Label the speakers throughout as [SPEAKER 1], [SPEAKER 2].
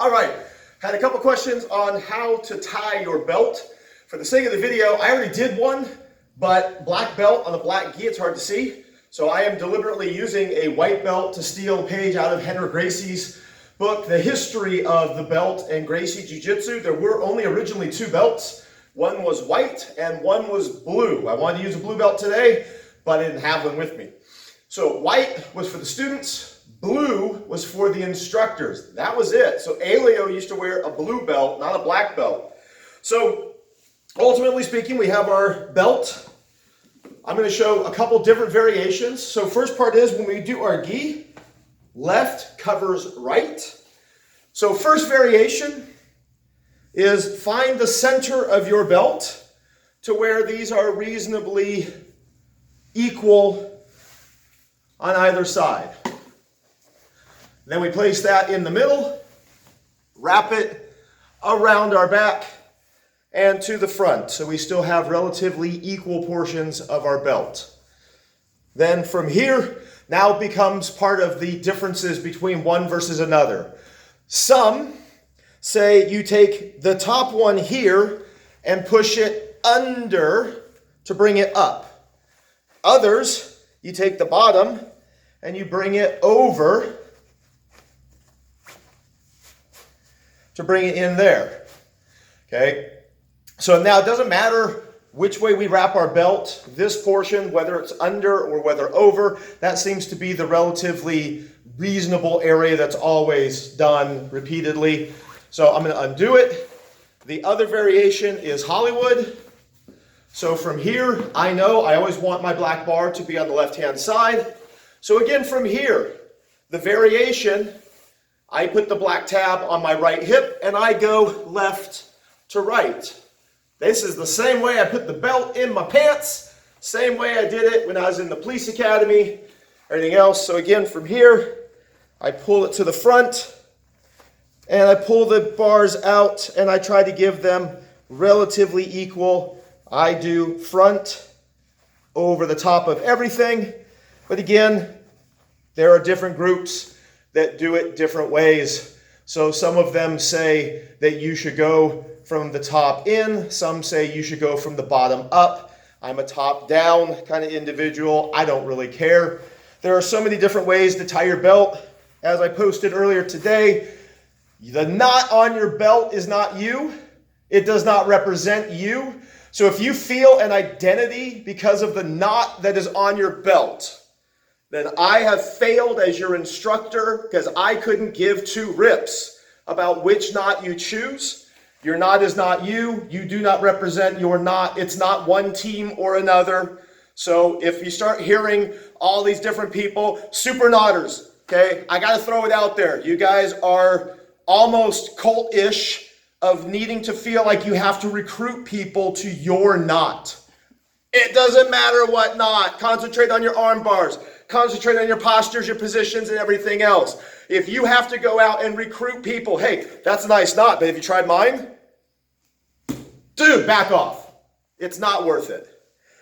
[SPEAKER 1] All right, had a couple questions on how to tie your belt. For the sake of the video, I already did one, but black belt on a black gi, it's hard to see. So I am deliberately using a white belt to steal a page out of Henry Gracie's book, The History of the Belt and Gracie Jiu Jitsu. There were only originally two belts. One was white and one was blue. I wanted to use a blue belt today, but I didn't have one with me. So white was for the students. Blue was for the instructors. That was it. So Aleo used to wear a blue belt, not a black belt. So ultimately speaking, we have our belt. I'm going to show a couple different variations. So first part is when we do our gi, left covers right. So first variation is find the center of your belt to where these are reasonably equal on either side. Then we place that in the middle, wrap it around our back and to the front. So we still have relatively equal portions of our belt. Then from here, now becomes part of the differences between one versus another. Some say you take the top one here and push it under to bring it up. Others, you take the bottom and you bring it over to bring it in there. Okay, so now it doesn't matter which way we wrap our belt. This portion, whether it's under or whether over, that seems to be the relatively reasonable area that's always done repeatedly. So I'm going to undo it. The other variation is Hollywood. So from here, I know I always want my black bar to be on the left-hand side. So again, from here, the variation, I put the black tab on my right hip and I go left to right. This is the same way I put the belt in my pants, same way I did it when I was in the police academy, everything else. So again, from here, I pull it to the front and I pull the bars out and I try to give them relatively equal. I do front over the top of everything. But again, there are different groups that do it different ways. So some of them say that you should go from the top in. Some say you should go from the bottom up. I'm a top down kind of individual. I don't really care. There are so many different ways to tie your belt. As I posted earlier today, the knot on your belt is not you. It does not represent you. So if you feel an identity because of the knot that is on your belt, then I have failed as your instructor because I couldn't give two rips about which knot you choose. Your knot is not you. You do not represent your knot. It's not one team or another. So if you start hearing all these different people, super knotters, okay, I got to throw it out there. You guys are almost cult-ish of needing to feel like you have to recruit people to your knot. It doesn't matter what knot. Concentrate on your arm bars. Concentrate on your postures, your positions, and everything else. If you have to go out and recruit people, hey, that's a nice knot, but have you tried mine? Dude, back off. It's not worth it.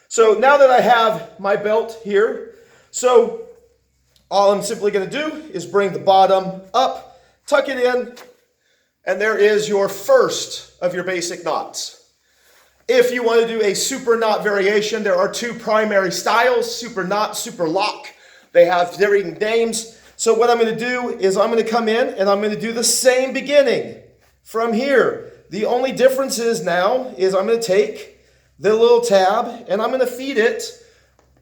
[SPEAKER 1] So now that I have my belt here, so all I'm simply going to do is bring the bottom up, tuck it in, and there is your first of your basic knots. If you want to do a super knot variation, there are two primary styles, super knot, super lock. They have varying names. So what I'm going to do is I'm going to come in and I'm going to do the same beginning from here. The only difference is now is I'm going to take the little tab and I'm going to feed it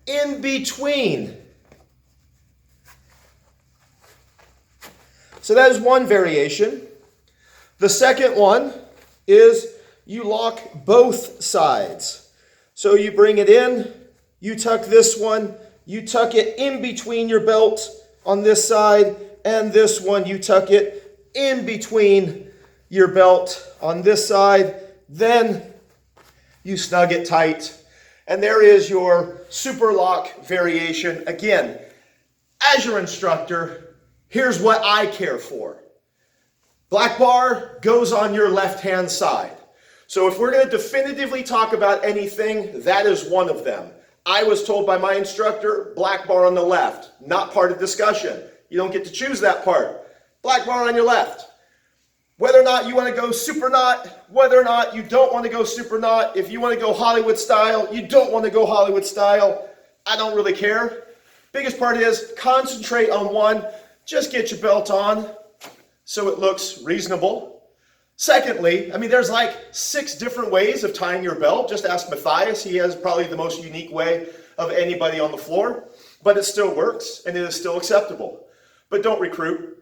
[SPEAKER 1] in between. So that is one variation. The second one is you lock both sides. So you bring it in, you tuck this one, you tuck it in between your belt on this side, and this one you tuck it in between your belt on this side. Then you snug it tight. And there is your super lock variation. Again, as your instructor, here's what I care for. Black bar goes on your left-hand side. So if we're going to definitively talk about anything, that is one of them. I was told by my instructor, black bar on the left, not part of discussion. You don't get to choose that part. Black bar on your left. Whether or not you want to go super knot, whether or not you don't want to go super knot, if you want to go Hollywood style, you don't want to go Hollywood style, I don't really care. Biggest part is concentrate on one, just get your belt on so it looks reasonable. Secondly, I mean, there's like 6 different ways of tying your belt. Just ask Matthias. He has probably the most unique way of anybody on the floor, but it still works and it is still acceptable. But don't recruit.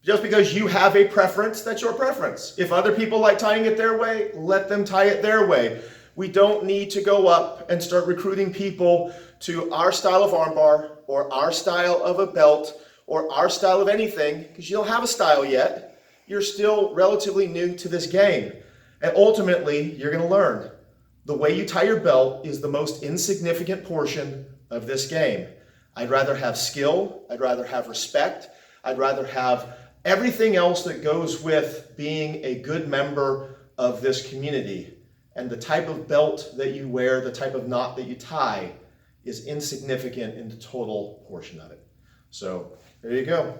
[SPEAKER 1] Just because you have a preference, that's your preference. If other people like tying it their way, let them tie it their way. We don't need to go up and start recruiting people to our style of armbar or our style of a belt or our style of anything, because you don't have a style yet. You're still relatively new to this game. And ultimately, you're going to learn. The way you tie your belt is the most insignificant portion of this game. I'd rather have skill. I'd rather have respect. I'd rather have everything else that goes with being a good member of this community. And the type of belt that you wear, the type of knot that you tie is insignificant in the total portion of it. So there you go.